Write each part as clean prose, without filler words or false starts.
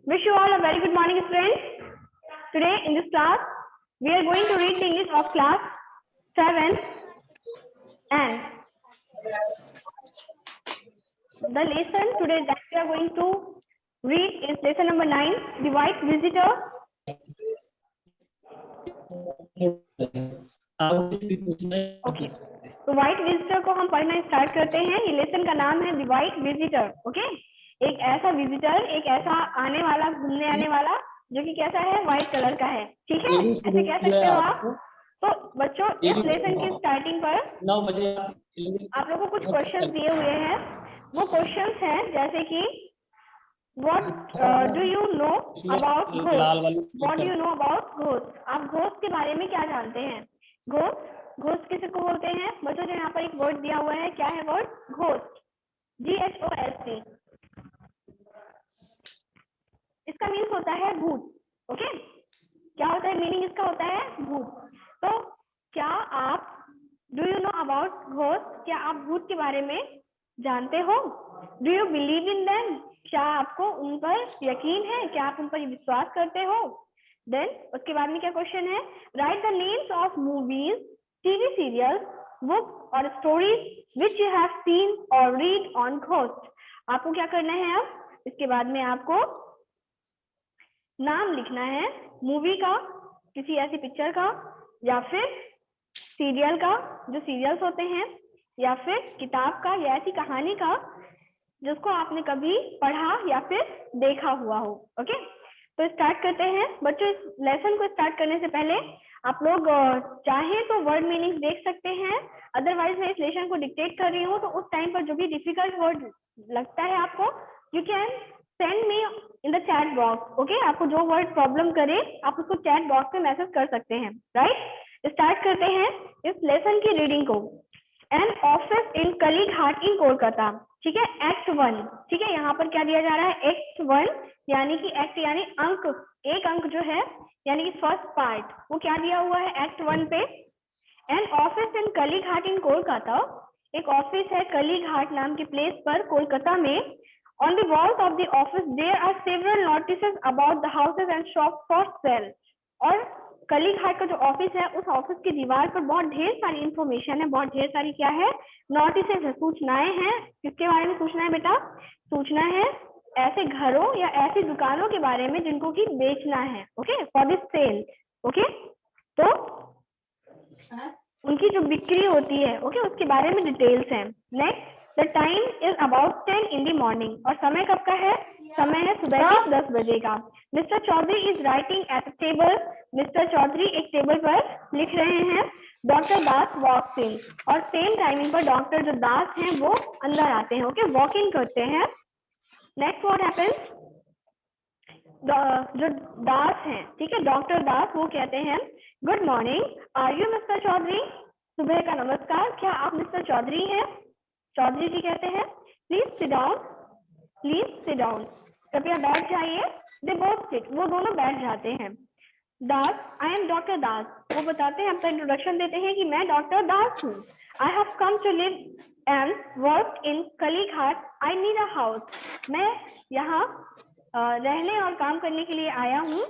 Wish you all a very good morning, friends. Today in this class, we are going to read the English of class 7 and the lesson today that we are going to read is lesson number 9, The White Visitor. Okay. तो white visitor को हम पढ़ना start करते हैं। ये lesson का नाम है द व्हाइट विजिटर। ओके, एक ऐसा विजिटर, एक ऐसा आने वाला, घूमने आने वाला जो कि कैसा है, व्हाइट कलर का है। ठीक है, ऐसे कह सकते हो आप। तो बच्चों, इस लेसन की स्टार्टिंग पर 9 बजे आप लोगों को कुछ क्वेश्चन दिए हुए हैं। वो क्वेश्चन हैं जैसे कि What do you know about ghost? What do you know about ghost? आप घोस्ट के बारे में क्या जानते हैं? घोस्ट, घोस्ट किसे को बोलते हैं बच्चों? जो यहाँ पर एक वर्ड दिया हुआ है, क्या है वर्ड? Ghost, GHOST। इसका मीनिंग होता है भूत। ओके, क्या होता है मीनिंग इसका? होता है भूत। तो क्या आप do you know about ghost? क्या आप भूत के बारे में जानते हो? Do you believe in them? क्या आपको उन पर यकीन है? क्या आप उन पर विश्वास करते हो? देन उसके बाद में क्या क्वेश्चन है? Write the names of movies, TV serials, book और stories which you have seen और रीड ऑन घोस्ट। आपको क्या करना है अब? इसके बाद में आपको नाम लिखना है मूवी का, किसी ऐसी पिक्चर का, या फिर सीरियल का, जो सीरियल्स होते हैं, या फिर किताब का, या ऐसी कहानी का जिसको आपने कभी पढ़ा या फिर देखा हुआ हो। ओके, तो स्टार्ट करते हैं बच्चों। इस लेसन को स्टार्ट करने से पहले आप लोग चाहें तो वर्ड मीनिंग देख सकते हैं, अदरवाइज मैं इस लेसन को डिक्टेट कर रही हूँ, तो उस टाइम पर जो भी डिफिकल्ट वर्ड लगता है आपको, you can send me in the chat box. Okay, आपको जो वर्ड प्रॉब्लम करे आप उसको चैट बॉक्स में मैसेज कर सकते हैं। राइट, स्टार्ट करते हैं इस लेसन की रीडिंग को। एन ऑफिस इन कलीघाट इन कोलकाता। ठीक है, एक्ट 1। ठीक है, यहाँ पर क्या दिया जा रहा है? एक्ट 1, यानी कि एक्ट यानी अंक, एक अंक जो है, यानी कि फर्स्ट पार्ट, वो क्या दिया हुआ है एक्ट 1 पे? एन ऑफिस इन कलीघाट इन कोलकाता। एक ऑफिस है कलीघाट नाम की प्लेस पर कोलकाता में। On the walls of the office there are several notices about the houses and shop for sale. और कलीघाट का जो ऑफिस है, उस ऑफिस की दीवार पर बहुत ढेर सारी इंफॉर्मेशन है, बहुत ढेर सारी क्या है? नोटिसेस है, सूचनाएं हैं। किसके बारे में सूचना है बेटा? सूचना है ऐसे घरों या ऐसी दुकानों के बारे में जिनको कि बेचना है। Okay, for this sale. Okay, तो उनकी जो बिक्री होती है, ओके, उसके बारे में डिटेल्स हैं। Next, the time is about 10 in the morning. और समय कब का है? समय है सुबह के 10 बजे का। Mister Chaudhary is writing at table. Mister Chaudhary एक टेबल पर लिख रहे हैं। Doctor Das walks in. और सेम टाइमिंग पर डॉक्टर जो दास हैं वो अंदर आते हैं। ओके, वॉक इन करते हैं। Next what happens? जो दास हैं, ठीक है, डॉक्टर दास, वो कहते हैं good morning, are you mister Chaudhary? सुबह का नमस्कार, क्या आप मिस्टर चौधरी हैं? चौधरी जी कहते हैं please sit down, please sit down, कृपया बैठ जाइए। दे बोथ सिट, वो दोनों बैठ जाते हैं। दास, आई एम डॉक्टर दास, वो बताते हैं, अपना इंट्रोडक्शन देते हैं कि मैं डॉक्टर दास हूँ। I have come to live and work in Kalighat, I need a house. मैं यहाँ रहने और काम करने के लिए आया हूँ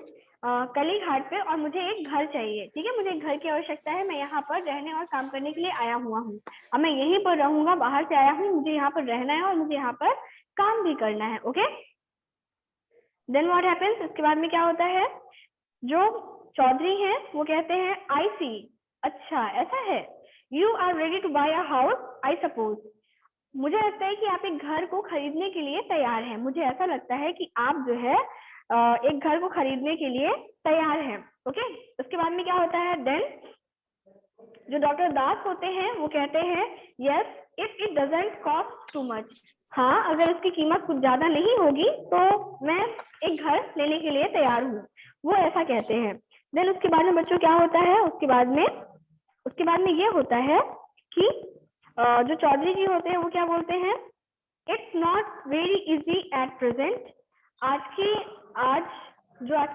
कलीघाट पे, और मुझे एक घर चाहिए। ठीक है, मुझे एक घर की आवश्यकता है। मैं यहाँ पर रहने और काम करने के लिए आया हुआ हूँ। अब मैं यहीं पर रहूंगा, बाहर से आया हूँ, मुझे यहाँ पर रहना है और मुझे यहाँ पर काम भी करना है। Okay, then what happens? इसके बाद में क्या होता है? जो चौधरी हैं वो कहते हैं आई सी, अच्छा ऐसा है। You are ready to buy a house I suppose. मुझे लगता है कि आप एक घर को खरीदने के लिए तैयार हैं। मुझे ऐसा लगता है कि आप जो है एक घर को खरीदने के लिए तैयार हैं। ओके, उसके बाद में क्या होता है? देन जो डॉक्टर दास होते हैं वो कहते हैं yes if it doesn't cost too much. हाँ, अगर इसकी कीमत कुछ ज्यादा नहीं होगी तो मैं एक घर लेने के लिए तैयार हूँ, वो ऐसा कहते हैं। देन उसके बाद में बच्चों क्या होता है? उसके बाद में ये होता है कि जो चौधरी जी होते हैं वो क्या बोलते हैं? It's not very easy at present. आज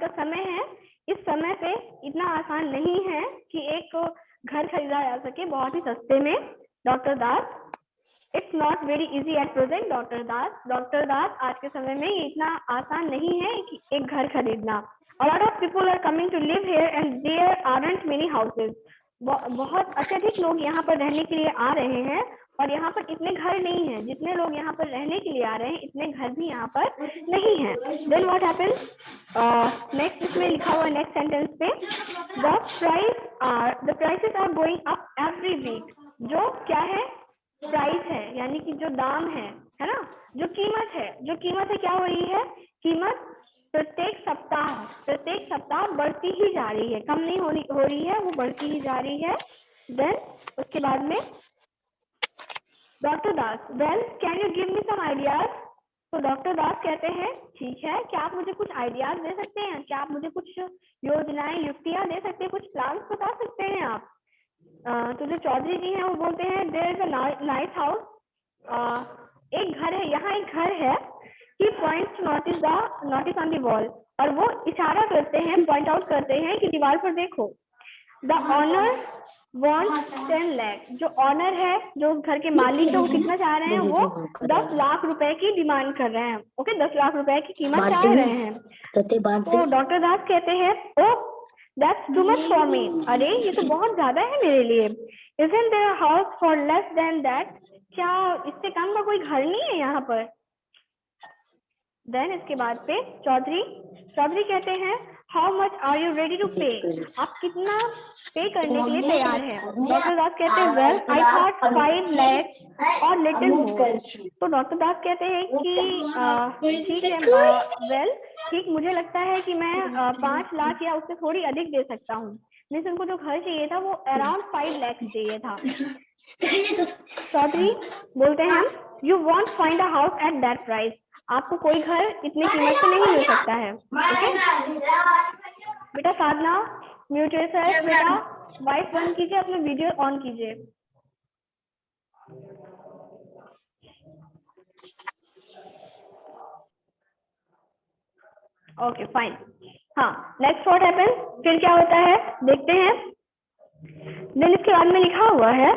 का समय है, इस समय पे इतना आसान नहीं है कि एक घर खरीदा जा सके बहुत ही सस्ते में। Doctor Das, it's not very easy at present doctor Das. Doctor Das, आज के समय में ये इतना आसान नहीं है कि एक घर खरीदना। A lot of people are coming to live here and there aren't many houses. बहुत अत्यधिक लोग यहाँ पर रहने के लिए आ रहे हैं और यहाँ पर इतने घर नहीं हैं। जितने लोग यहाँ पर रहने के लिए आ रहे हैं इतने घर भी यहाँ पर नहीं हैं। Then what happens? Next इसमें लिखा हुआ नेक्स्ट सेंटेंस पे the prices are going up every week. जो क्या है? प्राइस है, यानी कि जो दाम है ना, जो कीमत है क्या हो रही है? कीमत प्रत्येक सप्ताह बढ़ती ही जा रही है, कम नहीं हो रही है, वो बढ़ती ही जा रही है। देन उसके बाद में doctor Das, well can you give me some ideas? तो डॉक्टर दास कहते हैं ठीक है, क्या आप मुझे कुछ आइडियाज दे सकते हैं? क्या आप मुझे कुछ योजनाएं, युक्तियां दे सकते हैं, कुछ प्लान बता सकते हैं आप? तो जो चौधरी जी हैं वो बोलते हैं there is a nice house, एक घर है, यहाँ एक घर है। He points notice on the wall, और वो इशारा करते हैं, पॉइंट आउट करते हैं कि दीवार पर देखो। द ऑनर वांट्स 10 लाख, जो ऑनर है, जो घर के मालिक है, वो कितना चाह रहे हैं? वो 10 लाख रुपए की डिमांड कर रहे हैं। ओके, 10 लाख रुपए की कीमत चाह रहे हैं। तो डॉक्टर दास कहते हैं ओ That's too much for me. अरे ये तो बहुत ज्यादा है मेरे लिए। Isn't there a house for less than that? क्या इससे कम का कोई घर नहीं है यहाँ पर? Then इसके बाद पे चौधरी कहते हैं How much are you ready to pay? आप कितना पे करने के लिए तैयार हैं? डॉक्टर दास कहते हैं Well, I thought 5 lakhs or little more. तो डॉक्टर दास कहते हैं कि ठीक है, वेल ठीक, मुझे लगता है कि मैं 5 लाख या उससे थोड़ी अधिक दे सकता हूँ। मीन्स उनको जो घर चाहिए था वो अराउंड 5 लाख चाहिए था। चौधरी बोलते हैं you want find a house at that price, आपको कोई घर इतनी कीमत पे नहीं मिल सकता है। ओके बेटा साधना, म्यूट योरसेल्फ बेटा, वॉइस बंद कीजिए, अपना वीडियो ऑन कीजिए। Okay fine. हाँ, नेक्स्ट व्हाट हैपेंस, फिर क्या होता है देखते हैं। देन इसके बाद में लिखा हुआ है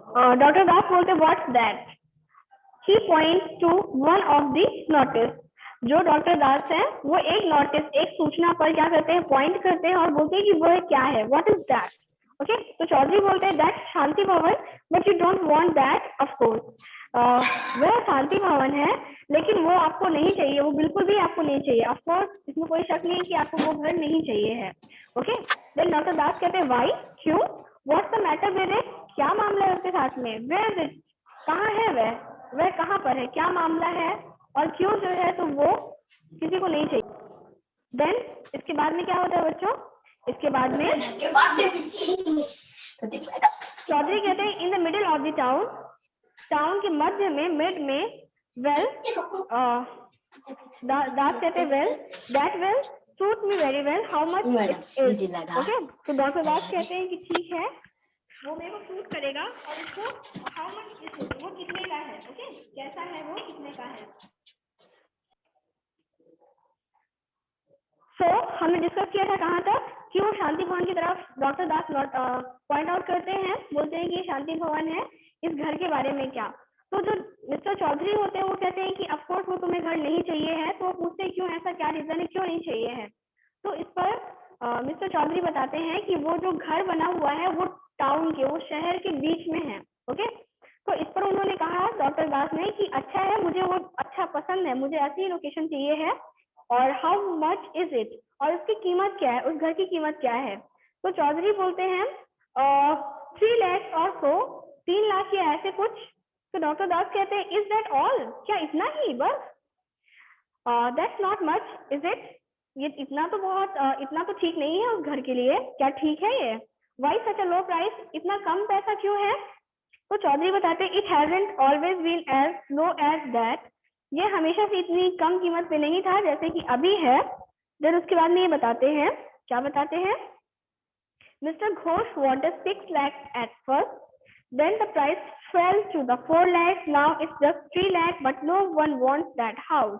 डॉक्टर दास बोलते what's that, he points to one of the notice. जो डॉक्टर दास है वो एक नोटिस, एक सूचना पर क्या करते हैं? पॉइंट करते हैं और बोलते हैं कि वह क्या है, व्हाट इज दैट। ओके, तो चौधरी बोलते हैं दैट शांति भवन, but you don't want that of course. वह शांति भवन है लेकिन वो आपको नहीं चाहिए, वो बिल्कुल भी आपको नहीं चाहिए। ऑफ कोर्स इसमें कोई शक नहीं कि आपको वो घर नहीं चाहिए है। ओके, देन डॉक्टर दास कहते हैं व्हाई, क्यों, what's the matter with it, क्या मामला है उसके साथ में, वेयर इज इट, कहाँ है वह कहाँ पर है, क्या मामला है और क्यों जो है तो वो किसी को नहीं चाहिए। देन इसके बाद में क्या होता है बच्चों? इसके बाद में चौधरी कहते हैं in the middle of the town, town के मध्य में, मिड में, वेल दास कहते हैं well that will suit me very well, how much it is. Okay, तो डॉक्टर दास कहते हैं कि ठीक है, वो मेरे को सूट करेगा और उसको हाउ मच इज इट, वो कितने का है। ओके, कैसा है वो, कितने का है। तो हमने डिस्कस किया था कहाँ तक कि वो शांति भवन की तरफ डॉक्टर दास पॉइंट आउट करते हैं, बोलते हैं कि ये शांति भवन है, इस घर के बारे में क्या। तो जो मिस्टर चौधरी होते हैं वो कहते हैं कि ऑफ कोर्स वो तुम्हें घर नहीं चाहिए है। तो वो पूछते हैं क्यों, ऐसा क्या रीजन है, क्यों नहीं चाहिए है। तो इस पर मिस्टर चौधरी बताते हैं कि वो जो घर बना हुआ है वो टाउन के, वो शहर के बीच में है। ओके, तो इस पर उन्होंने कहा डॉक्टर दास ने कि अच्छा है, मुझे वो अच्छा पसंद है, मुझे ऐसी लोकेशन चाहिए है, और हाउ मच इज इट, और उसकी कीमत क्या है, उस घर की कीमत क्या है। तो चौधरी बोलते हैं 3 लाख और सो, 3 लाख या ऐसे कुछ। तो डॉक्टर दास कहते हैं इज दैट ऑल, क्या इतना ही बस? That's not much is it, ये इतना तो बहुत इतना तो ठीक नहीं है उस घर के लिए, क्या ठीक है ये? Why such a low price, इतना कम पैसा क्यों है? तो चौधरी बताते हैं it hasn't always been as low as that, ये हमेशा से इतनी कम कीमत पे नहीं था जैसे कि अभी है। देन उसके बाद में ये बताते हैं, क्या बताते हैं, mister Ghosh wanted 6 lakh at first, then the price fell to the 4 lakh, now it's just 3 lakh, but no one wants that house.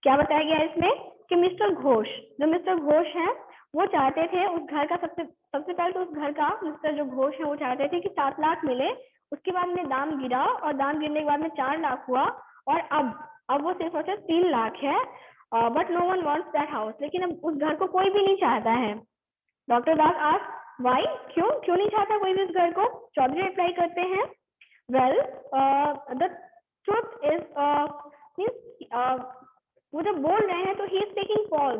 क्या बताया गया इसमें कि मिस्टर घोष, जो मिस्टर घोष हैं वो चाहते थे उस घर का सबसे पहले तो उस घर का मिस्टर जो घोष है वो चाहते थे कि 7 लाख मिले, उसके बाद में दाम गिरा और दाम गिरने के बाद में 4 लाख हुआ और अब वो सिर्फ और सिर्फ 3 लाख है। But no one wants that house, लेकिन अब उस घर को कोई भी नहीं चाहता है। डॉक्टर दास आस्क व्हाई, क्यों नहीं चाहता कोई भी उस घर को? चौधरी रिप्लाई करते हैं well the truth is means वो जब बोल रहे हैं तो ही इज टेकिंग पॉज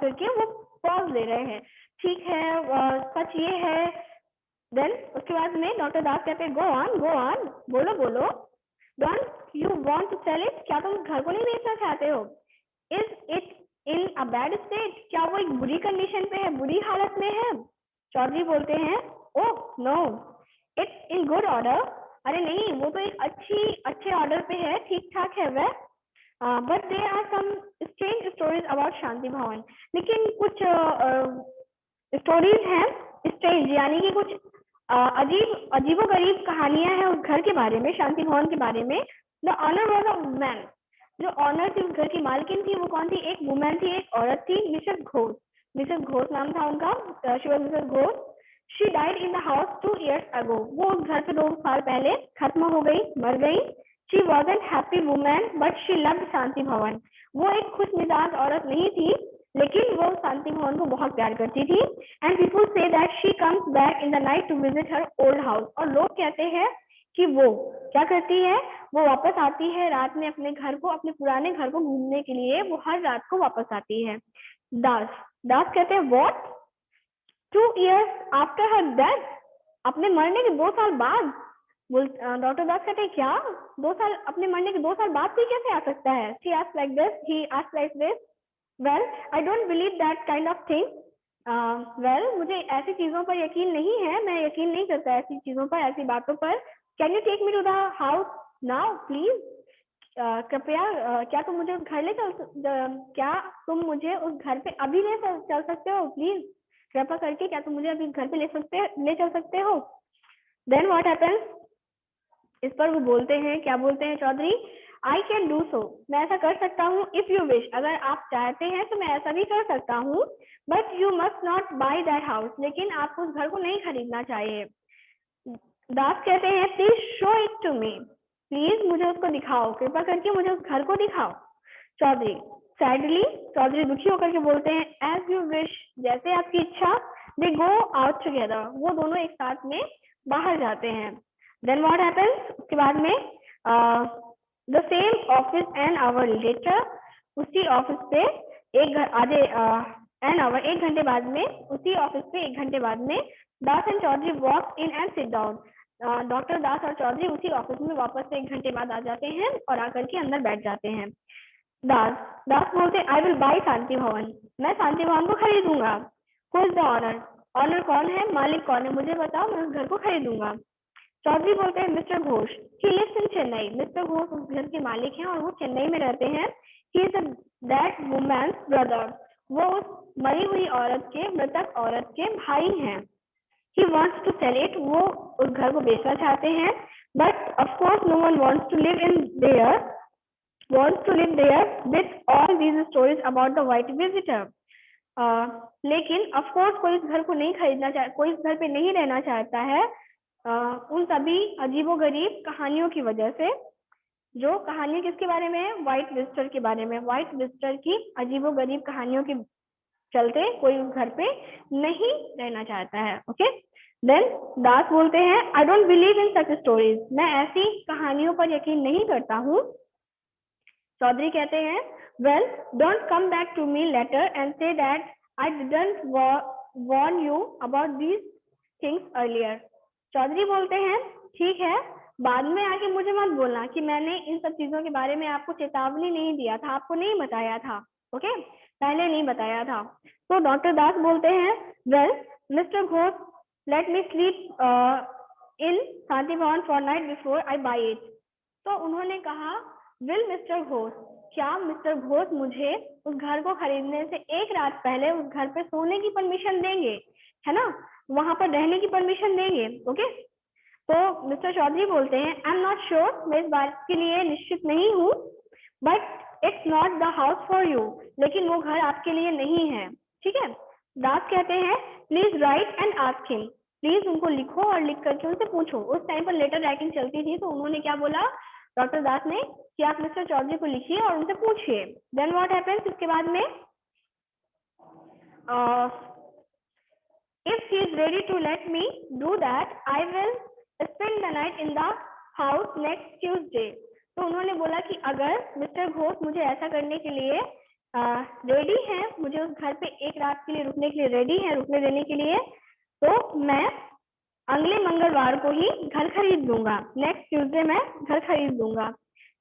करके वो पॉज ले रहे हैं। ठीक है, सच ये है। देन उसके बाद में डॉक्टर दास कहते हैं गो ऑन, बोलो। Don't you want to sell it, क्या तुम घर को नहीं बेचना चाहते हो? Is it in a bad state, क्या वो एक बुरी कंडीशन पे है, बुरी हालत में है? चौधरी बोलते हैं oh no it's in good order, अरे नहीं वो तो एक अच्छे ऑर्डर पे है, ठीक ठाक है वह। But there are some strange stories about Shanti Bhavan, लेकिन कुछ स्टोरीज हैं स्ट्रेंज, यानी कि कुछ अजीबोगरीब कहानियां हैं उस घर के बारे में, शांति भवन के बारे में। The owner was a woman, जो ऑनर थी उस घर की मालकिन थी वो कौन थी? एक वुमन थी, एक औरत थी, मिसेस घोष नाम था उनका, she was Mrs Ghosh. She died in the house 2 years ago, वो उस घर पे 2 साल पहले खत्म हो गई, मर गई। She wasn't happy woman but she loved Shanti Bhavan, वो एक खुश मिजाज औरत नहीं थी लेकिन वो शांति भवन को बहुत प्यार करती थी। And people say that she comes back in the night to visit her old house, और लोग कहते हैं कि वो क्या करती है, वो वापस आती है रात में अपने घर को, अपने पुराने घर को घूमने के लिए वो हर रात को वापस आती है। दास कहते हैं what, 2 years after her death, अपने मरने के 2 साल बाद? डॉक्टर दास कहते हैं क्या 2 साल, अपने मरने के 2 साल बाद भी कैसे आ सकता है? he asked like this, well I don't believe that kind of thing, मुझे ऐसी चीजों पर यकीन नहीं है, मैं यकीन नहीं करता ऐसी चीजों पर, ऐसी बातों पर। Can you take me to the house now please, कृपया क्या तुम मुझे उस घर क्या तुम मुझे उस घर पे अभी ले चल सकते हो प्लीज, कृपया करके क्या तुम मुझे अभी घर पे ले चल सकते हो? देन व्हाट हैपेंस, इस पर वो बोलते हैं, क्या बोलते हैं Chaudhary? I can do so, मैं ऐसा कर सकता हूँ। इफ यू विश, अगर आप चाहते हैं तो मैं ऐसा भी कर सकता हूँ। But you must not by that house, लेकिन आपको उस घर को नहीं खरीदना चाहिए। दास कहते हैं please show it to me, please मुझे उसको दिखाओ, कृपया करके मुझे उस घर को दिखाओ। चौधरी सैडली, चौधरी दुखी होकर के बोलते हैं एज यू विश, जैसे आपकी इच्छा। दे गो आउट टुगेदर, वो दोनों एक साथ में बाहर जाते हैं। देन व्हाट हैपेंस, उसके बाद में the same office an hour later, उसी ऑफिस पे एक घंटे बाद में, उसी ऑफिस पे 1 घंटे बाद में Das and Chaudhary walk in and sit down, doctor Das और चौधरी उसी ऑफिस में वापस से 1 घंटे बाद आ जाते हैं और आकर के अंदर बैठ जाते हैं। दास बोलते आई विल बाय शांति भवन, मैं शांति भवन को खरीदूंगा। Who is the owner, owner कौन है, मालिक कौन है, मुझे बताओ, मैं उस घर को खरीदूंगा। चौधरी बोलते हैं mister Ghosh, he lives in Chennai, mister Ghosh उस घर के मालिक हैं और वो चेन्नई में रहते हैं। He is that women's brother, वो उस मरी हुई औरत के, मृतक औरत के भाई हैं। He wants to sell it, वो उस घर को बेचना चाहते हैं। But of course no one wants to live there with all these stories about the white visitor. लेकिन of course कोई इस घर को नहीं खरीदना चाहता, कोई इस घर पे नहीं रहना चाहता है उन सभी अजीबोगरीब कहानियों की वजह से। जो कहानियां किसके बारे में है? व्हाइट विजिटर के बारे में। व्हाइट विजिटर की अजीबोगरीब कहानियों के चलते कोई उस घर पे नहीं रहना चाहता है। ओके, देन दास बोलते हैं I don't believe in such stories, मैं ऐसी कहानियों पर यकीन नहीं करता हूँ। चौधरी कहते हैं well don't come back to me later and say that I didn't warn you about these things earlier. Chaudhary बोलते हैं ठीक है, बाद में आके मुझे मत बोलना कि मैंने इन सब चीजों के बारे में आपको चेतावनी नहीं दिया था, आपको नहीं बताया था। ओके, पहले नहीं बताया था। तो डॉक्टर दास बोलते हैं well mister Ghosh let me sleep in Shanti Bhavan for night before I buy it. तो उन्होंने कहा विल मिस्टर घोष, क्या मिस्टर घोष मुझे उस घर को खरीदने से 1 रात पहले उस घर पे सोने की परमिशन देंगे, है ना, वहां पर रहने की परमिशन देंगे। ओके, तो मिस्टर चौधरी बोलते हैं आई एम नॉट श्योर, मैं इस बात के लिए निश्चित नहीं हूँ, but it's not the house for you, लेकिन वो घर आपके लिए नहीं है। ठीक है, दास कहते हैं please right and ask him, please उनको लिखो और लिख करके उनसे पूछो। उस टाइम पर लेटर राइटिंग चलती थी, तो उन्होंने क्या बोला डॉक्टर दास ने कि आप मिस्टर चौधरी को लिखिए और उनसे पूछिए। देन व्हाट हैपेंस, इसके बाद में if he is ready to let me do that, I will spend the night in the house next Tuesday. तो उन्होंने बोला कि अगर मिस्टर घोष मुझे ऐसा करने के लिए रेडी है, मुझे उस घर पे एक रात के लिए रुकने के लिए रेडी है, रुकने देने के लिए, तो मैं अगले मंगलवार को ही घर खरीद लूंगा। नेक्स्ट ट्यूसडे मैं घर खरीद लूंगा।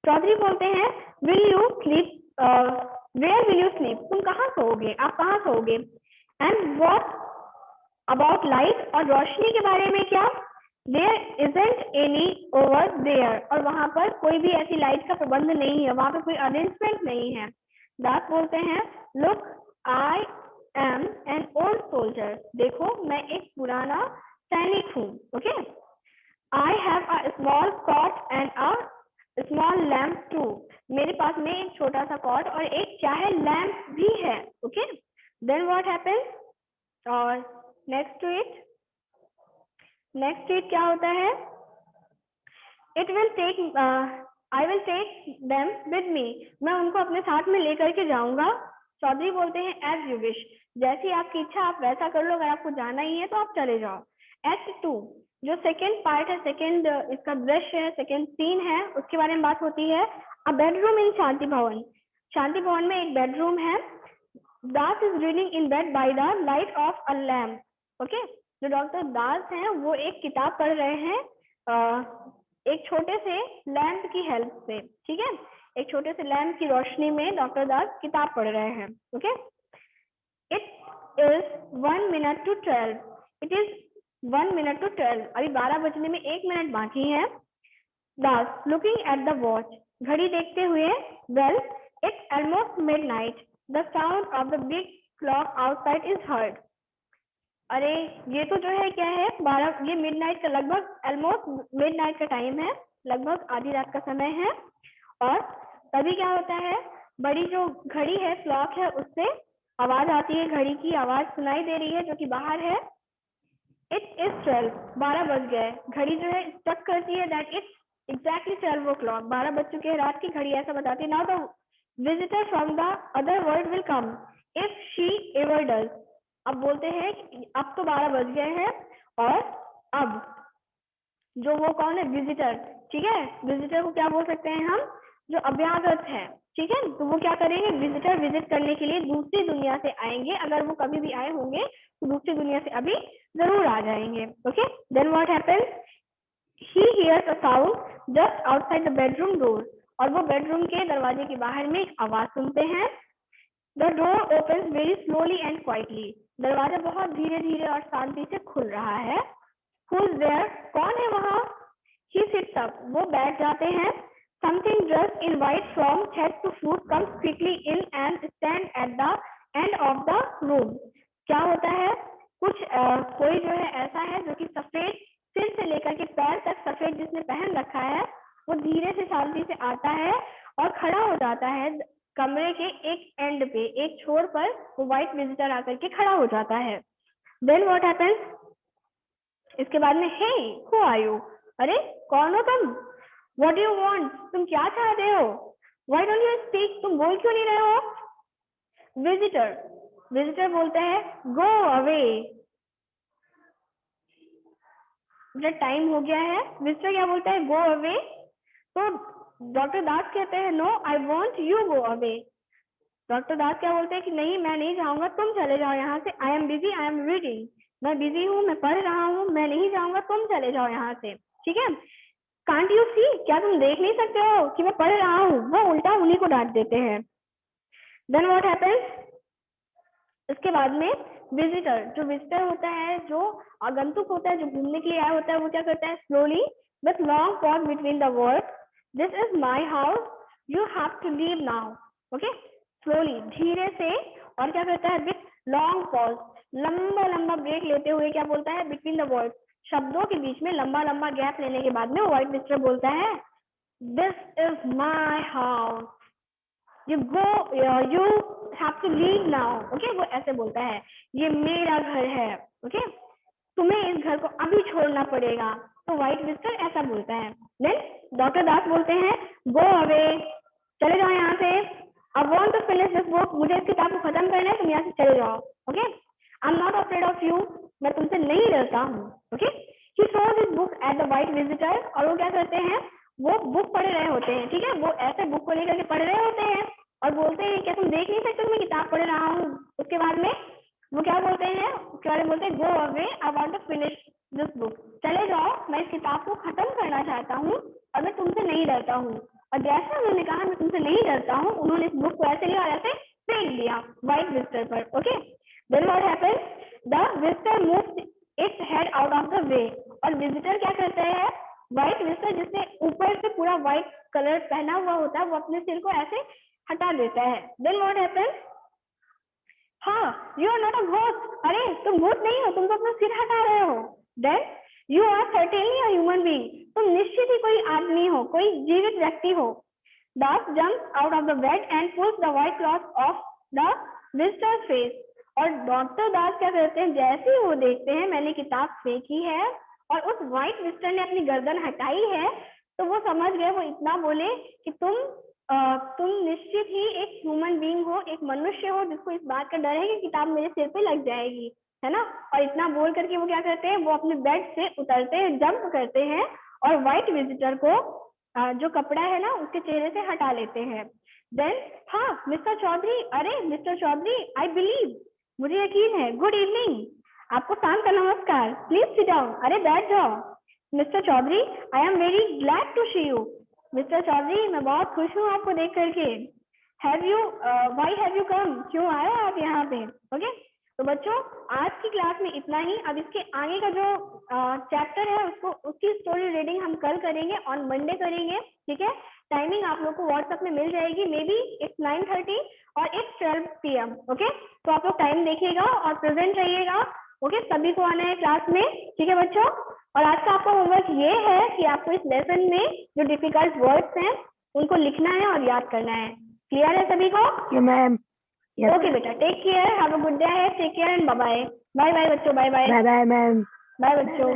चौधरी बोलते हैं will you sleep, where will you sleep, तुम कहाँ सोओगे, आप कहाँ सोओगे? एंड व्हाट अबाउट लाइट, और रोशनी के बारे में क्या? There isn't any over there, और वहां पर कोई भी ऐसी लाइट का प्रबंध नहीं है, वहां पर कोई अरेंजमेंट नहीं है। दास बोलते हैं look I am an old soldier, देखो मैं एक पुराना सैनिक हूँ। Okay, I have a small cot and a small lamp too, मेरे पास में एक छोटा सा कॉट और एक चाहे लैम्प भी है। ओके, देन व्हाट हैपेंस, और नेक्स्ट टू इट क्या होता है? It will take, I will take them with me, मैं उनको अपने साथ में लेकर के जाऊंगा। चौधरी बोलते हैं एज यू विश, जैसी आपकी इच्छा आप वैसा कर लो, अगर आपको जाना ही है तो आप चले जाओ। एक्ट 2 जो सेकेंड पार्ट है, सेकेंड इसका दृश्य है, सेकेंड सीन है, उसके बारे में बात होती है। अ बेडरूम इन शांति भवन, शांति भवन में एक बेडरूम है। Das is reading in bed by the light of a lamp. Okay, जो डॉक्टर दास हैं वो एक किताब पढ़ रहे हैं एक छोटे से लैम्प की हेल्प से। ठीक है, एक छोटे से लैम्प की रोशनी में डॉक्टर दास किताब पढ़ रहे हैं। Okay, it is 1 minute to 12, it is 1 minute to 12, अभी 12 बजने में 1 मिनट बाकी है। दास लुकिंग एट द वॉच, घड़ी देखते हुए, well it's almost midnight, the sound of the big clock outside is heard. अरे ये तो जो है क्या है 12, ये मिडनाइट का लगभग ऑलमोस्ट मिडनाइट का टाइम है, लगभग आधी रात का समय है। और तभी क्या होता है, बड़ी जो घड़ी है क्लॉक है उससे आवाज आती है, घड़ी की आवाज सुनाई दे रही है जो कि बाहर है। इट इज 12, 12 बज गए। घड़ी जो है स्टक करती है दैट इट्स एग्जैक्टली 12 o'clock, 12 बज चुके हैं रात की, घड़ी ऐसा बताती है। Now the visitor from the other world will come if she ever does, अब बोलते हैं कि अब तो 12 बज गए हैं और अब जो वो कौन है विजिटर, ठीक है, विजिटर को क्या बोल सकते हैं हम, जो अभ्यागत है। ठीक है, तो वो क्या करेंगे, विजिटर विजिट करने के लिए दूसरी दुनिया से आएंगे, अगर वो कभी भी आए होंगे तो दूसरी दुनिया से अभी जरूर आ जाएंगे। Okay, then what happens, he hears a sound just outside the bedroom door, और वो बेडरूम के दरवाजे के बाहर में एक आवाज सुनते हैं। The door opens very slowly and quietly, दरवाजा बहुत धीरे धीरे और शांति से खुल रहा है। Who is there, कौन है वहाँ? He sits up, वो बैठ जाते हैं। Something dressed in white from head to foot comes quickly in and stands at the end of the room. क्या होता है, कुछ कोई जो है ऐसा है जो कि सफेद सिर से लेकर के पैर तक सफेद जिसने पहन रखा है, वो धीरे से शांति से आता है और खड़ा हो जाता है कमरे के एक एंड पे, एक छोर पर वो व्हाइट विजिटर आकर के खड़ा हो जाता है। देन व्हाट हैपेंस, इसके बाद में हे हु आर यू, अरे कौन हो तुम, व्हाट डू यू वांट, तुम क्या चाहते हो, व्हाई डोंट यू स्पीक, तुम बोल क्यों नहीं रहे हो? विजिटर, विजिटर बोलता है गो अवे, जब टाइम हो गया है। विजिटर क्या बोलता है, गो अवे। तो डॉक्टर दास कहते हैं no I want you go away. Doctor Das क्या बोलते हैं कि नहीं मैं नहीं जाऊंगा, तुम चले जाओ यहाँ से। I am busy, I am reading, मैं बिजी हूँ, मैं पढ़ रहा हूँ, मैं नहीं जाऊंगा, तुम चले जाओ यहाँ से। ठीक है, कांट यू सी, क्या तुम देख नहीं सकते हो कि मैं पढ़ रहा हूँ? वो उल्टा उन्हीं को डांट देते हैं। देन व्हाट हैपेंस, इसके बाद में विजिटर, जो विजिटर होता है, जो आगंतुक होता है, जो घूमने के लिए आया होता है, वो क्या करता है, slowly with long pause between the words, this is my house, you have to leave now. Okay, slowly धीरे से, और क्या करता है, विथ लॉन्ग पॉज, लंबा लंबा ब्रेक लेते हुए क्या बोलता है, बिटवीन द वर्ड्स, शब्दों के बीच में लंबा लंबा गैप लेने के बाद में व्हाइट विजिटर बोलता है this is my house, you go you have to leave now। Okay, वो ऐसे बोलता है ये मेरा घर है। ओके, तुम्हें इस घर को अभी छोड़ना पड़ेगा। तो व्हाइट विजिटर ऐसा बोलता है। देन डॉक्टर दास बोलते हैं गो अवे, चले जाओ यहाँ से। I want to finish this book, मुझे इस किताब को खत्म करना है, तुम यहाँ से चले जाओ। Okay, I am not afraid of you, मैं तुमसे नहीं डरता हूँ। Okay, he throws his book at the white visitor, और वो क्या करते हैं, वो बुक पढ़ रहे होते हैं। ठीक है, वो ऐसे बुक को लेकर के पढ़ रहे होते हैं और बोलते हैं क्या तुम देख नहीं सकते मैं किताब पढ़ रहा हूँ। उसके बाद में वो क्या बोलते हैं, उसके बाद में बोलते हैं go away, I want to finish this book, चले जाओ, मैं इस किताब को खत्म करना चाहता हूँ और मैं तुमसे नहीं डरता हूँ। और जैसे उन्होंने कहा मैं तुमसे नहीं डरता हूँ, उन्होंने इस बुक को ऐसे लिया और ऐसे फेंक दिया व्हाइट विजिटर पर। Okay, then what happens, the visitor moves its head out of the way, और विजिटर क्या करते हैं, व्हाइट विजिटर जिसने ऊपर से पूरा व्हाइट कलर पहना हुआ होता है, वो अपने सिर को ऐसे हटा देता है। देन व्हाट हैपेंस, हाँ, you are not a ghost, अरे तुम भूत नहीं हो, तुम तो अपना सिर हटा रहे हो। Then you are certainly a human being, तुम निश्चित ही कोई आदमी हो, कोई जीवित व्यक्ति हो। Das jumps out of the bed and pulls the white cloth off the visitors face, और डॉक्टर दास क्या करते हैं, जैसे ही वो देखते हैं मैंने किताब फेंकी है और उस व्हाइट विजिटर ने अपनी गर्दन हटाई है, तो वो समझ गए, वो इतना बोले कि तुम निश्चित ही एक ह्यूमन बीइंग हो, एक मनुष्य हो जिसको इस बात का डर है कि किताब मेरे सिर पे लग जाएगी, है ना। और इतना बोल करके वो क्या करते हैं, वो अपने बेड से उतरते हैं, जंप करते हैं और व्हाइट विजिटर को जो कपड़ा है ना उसके चेहरे से हटा लेते हैं। देन हाँ मिस्टर चौधरी, अरे मिस्टर चौधरी, आई बिलीव, मुझे यकीन है, गुड इवनिंग, आपको शाम का नमस्कार, प्लीज सिट डाउन, अरे बैठ जाओ। Mister Chaudhary, I am very glad to see you, mister Chaudhary मैं बहुत खुश हूँ आपको देख करके। Have you why have you come, क्यों आए आप यहाँ पे। ओके, तो बच्चों आज की क्लास में इतना ही। अब इसके आगे का जो चैप्टर है उसकी स्टोरी रीडिंग हम कल करेंगे, ऑन मंडे करेंगे। ठीक है, टाइमिंग आप लोग को व्हाट्सएप में मिल जाएगी, मे बी इट्स 9:30 और इट्स 12 PM। ओके, तो आप लोग टाइम देखिएगा और प्रेजेंट रहिएगा। ओके, सभी को आना है क्लास में। ठीक है बच्चों, और आज का आपका होमवर्क ये है कि आपको इस लेसन में जो डिफिकल्ट वर्ड्स हैं उनको लिखना है और याद करना है। क्लियर है सभी को? मैम। ओके बेटा, take care, have a good day, take care and bye bye. Bye bye बच्चों, bye bye. Bye bye ma'am. Bye बच्चों।